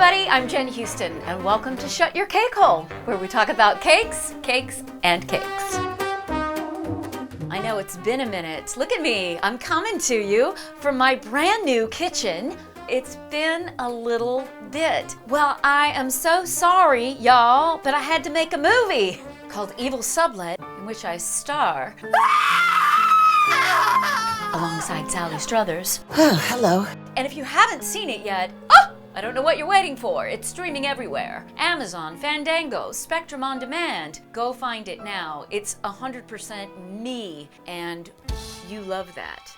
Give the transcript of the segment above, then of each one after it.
everybody, I'm Jen Houston, and welcome to Shut Your Cake Hole, where we talk about cakes, cakes, and cakes. I know it's been a minute. Look at me, I'm coming to you from my brand new kitchen. It's been a little bit. Well, I am so sorry, y'all, but I had to make a movie called Evil Sublet, in which I star alongside Sally Struthers. Oh, hello. And if you haven't seen it yet, I don't know what you're waiting for. It's streaming everywhere. Amazon, Fandango, Spectrum On Demand. Go find it now. It's 100% me, and you love that.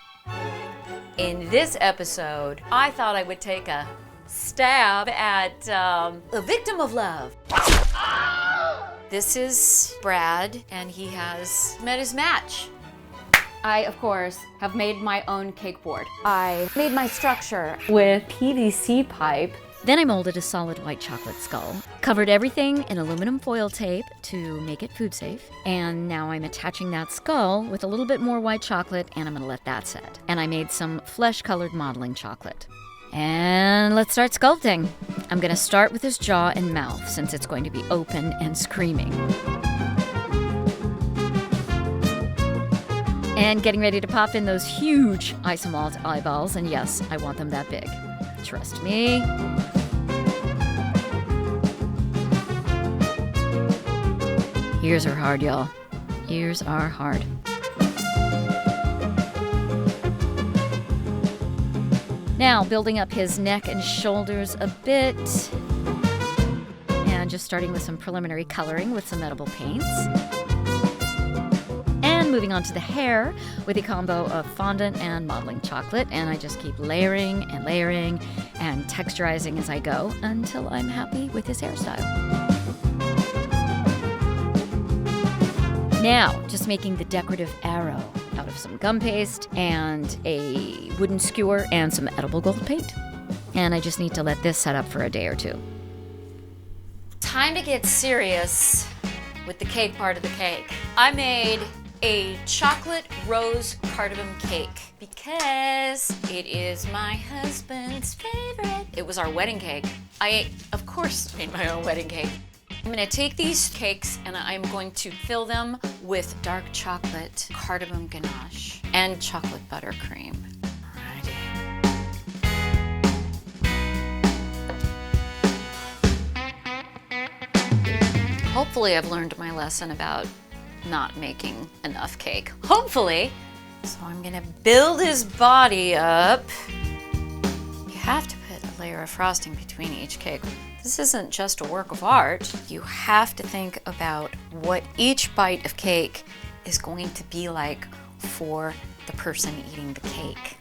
In this episode, I thought I would take a stab at a victim of love. This is Brad, and he has met his match. I, of course, have made my own cake board. I made my structure with PVC pipe. Then I molded a solid white chocolate skull, covered everything in aluminum foil tape to make it food safe, and now I'm attaching that skull with a little bit more white chocolate, and I'm gonna let that set. And I made some flesh-colored modeling chocolate. And let's start sculpting. I'm gonna start with his jaw and mouth, since it's going to be open and screaming. And getting ready to pop in those huge isomalt eyeballs, and yes, I want them that big. Trust me. Ears are hard, y'all. Ears are hard. Now, building up his neck and shoulders a bit. And just starting with some preliminary coloring with some edible paints. Moving on to the hair with a combo of fondant and modeling chocolate, and I just keep layering and layering and texturizing as I go until I'm happy with his hairstyle. Now, just making the decorative arrow out of some gum paste and a wooden skewer and some edible gold paint. And I just need to let this set up for a day or two. Time to get serious with the cake part of the cake. I made a chocolate rose cardamom cake because it is my husband's favorite. It was our wedding cake. I, of course, made my own wedding cake. I'm gonna take these cakes and I'm going to fill them with dark chocolate cardamom ganache and chocolate buttercream. Alrighty. Hopefully I've learned my lesson about not making enough cake. Hopefully. So I'm gonna build his body up. You have to put a layer of frosting between each cake. This isn't just a work of art. You have to think about what each bite of cake is going to be like for the person eating the cake.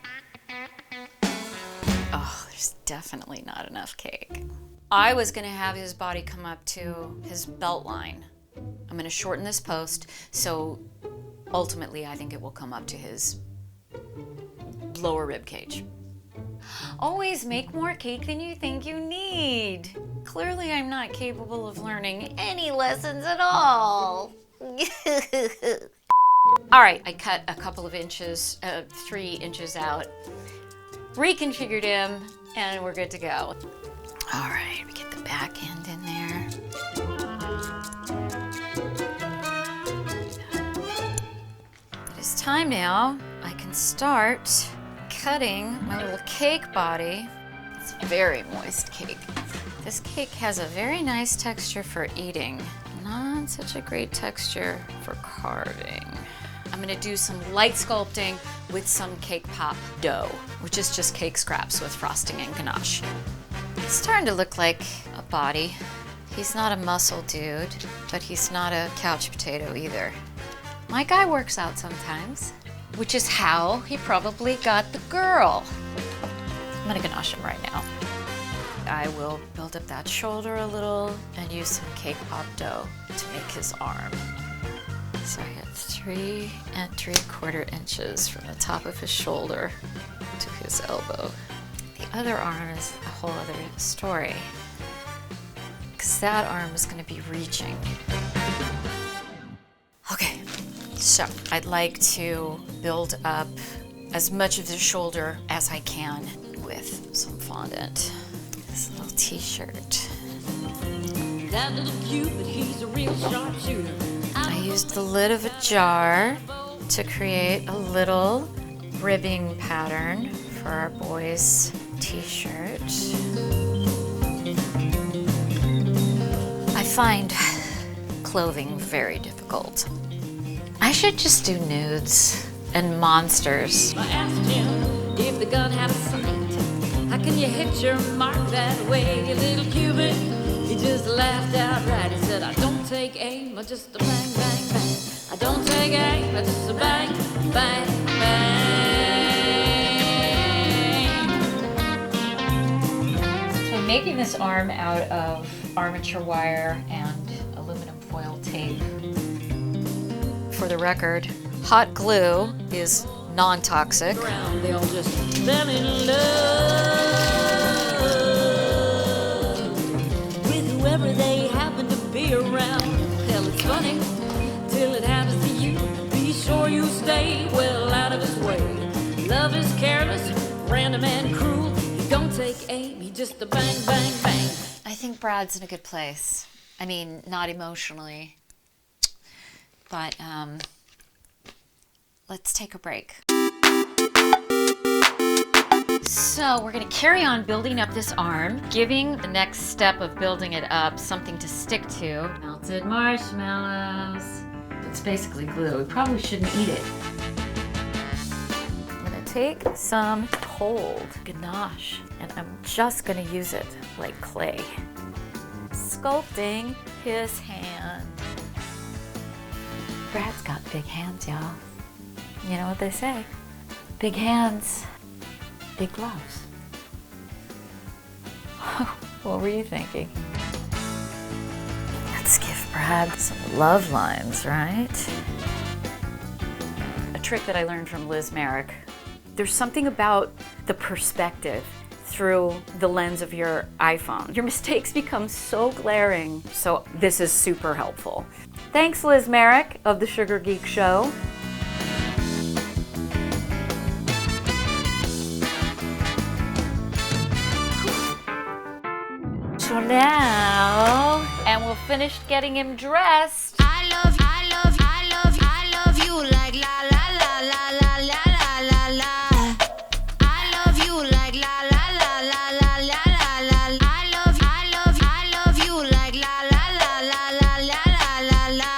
Oh, there's definitely not enough cake. I was gonna have his body come up to his belt line. I'm going to shorten this post, so ultimately I think it will come up to his lower rib cage. Always make more cake than you think you need. Clearly I'm not capable of learning any lessons at all. All right, I cut a couple of inches, 3 inches out, reconfigured him, and we're good to go. All right, we get the back end in there. It's time now. I can start cutting my little cake body. It's a very moist cake. This cake has a very nice texture for eating, not such a great texture for carving. I'm gonna do some light sculpting with some cake pop dough, which is just cake scraps with frosting and ganache. It's starting to look like a body. He's not a muscle dude, but he's not a couch potato either. My guy works out sometimes, which is how he probably got the girl. I'm gonna ganache him right now. I will build up that shoulder a little and use some cake pop dough to make his arm. So I got 3 3/4 inches from the top of his shoulder to his elbow. The other arm is a whole other story, because that arm is gonna be reaching. Okay. So I'd like to build up as much of the shoulder as I can with some fondant. This little t-shirt. That little Cupid, he's a real sharpshooter. I used the lid of a jar to create a little ribbing pattern for our boy's t-shirt. I find clothing very difficult. I should just do nudes and monsters. I asked him if the gun had a sight. How can you hit your mark that way, you little Cupid? He just laughed outright. He said, I don't take aim, I just a bang, bang, bang. I don't take aim, I just a bang, bang, bang. So I'm making this arm out of armature wire and aluminum foil tape. For the record, hot glue is non-toxic. They all just fell in love with whoever they happen to be around. Hell, it's funny till it happens to you. Be sure you stay well out of his way. Love is careless, random and cruel. He don't take aim, he just a bang, bang, bang. I think Brad's in a good place. I mean, not emotionally, but let's take a break. So we're gonna carry on building up this arm, giving the next step of building it up something to stick to. Melted marshmallows. It's basically glue. We probably shouldn't eat it. I'm gonna take some cold ganache and I'm just gonna use it like clay. Sculpting his hand. Brad's got big hands, y'all. You know what they say? Big hands, big gloves. What were you thinking? Let's give Brad some love lines, right? A trick that I learned from Liz Merrick. There's something about the perspective through the lens of your iPhone. Your mistakes become so glaring, so this is super helpful. Thanks, Liz Merrick of the Sugar Geek Show. So now, and we'll finish getting him dressed. I love you like la la la la la la la la. I love you like la la la la la la la la. I love you like la la la la la la la la.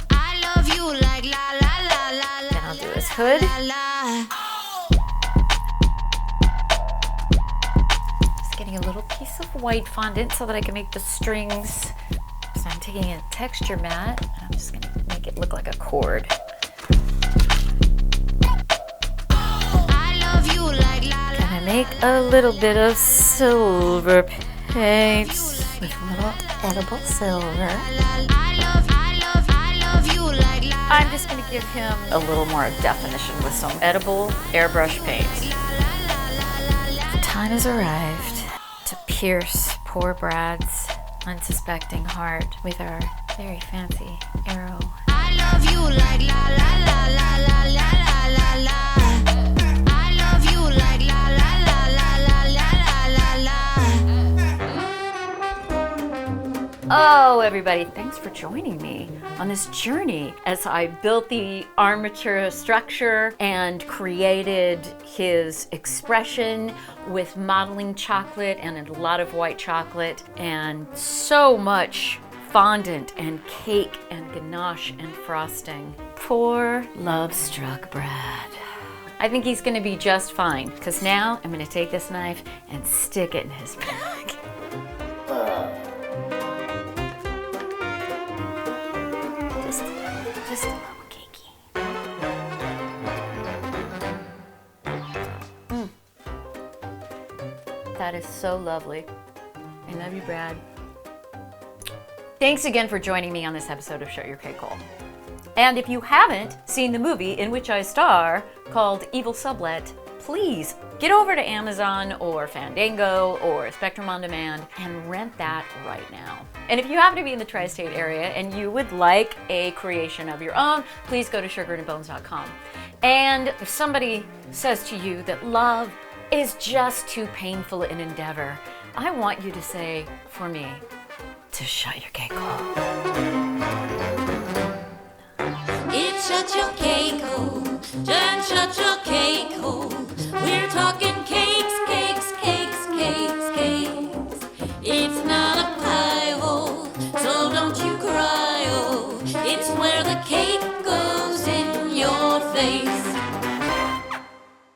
I love you like la la la la la. Then I'll do his hood. Just getting a little piece of white fondant so that I can make the strings. So I'm taking a texture mat and I'm just gonna make it look like a cord. Gonna make a little bit of silver paint with a little edible silver. I'm just gonna give him a little more definition with some edible airbrush paint. The time has arrived to pierce poor Brad's unsuspecting heart with our very fancy arrow. I love you like la la la la la la la la. I love you like la la la la la la la la. Oh, everybody, thanks for joining me on this journey as I built the armature structure and created his expression with modeling chocolate and a lot of white chocolate and so much fondant and cake and ganache and frosting. Poor love-struck Brad. I think he's gonna be just fine because now I'm gonna take this knife and stick it in his back. Just a little cakey. That is so lovely. I love you, Brad. Thanks again for joining me on this episode of Shut Your Cake Hole. And if you haven't seen the movie in which I star called Evil Sublet, please get over to Amazon or Fandango or Spectrum On Demand and rent that right now. And if you happen to be in the tri-state area and you would like a creation of your own, please go to sugarandbones.com. And if somebody says to you that love is just too painful an endeavor, I want you to say for me to shut your cake hole. It's shut your cake hole, just shut your cake hole. We're talking cake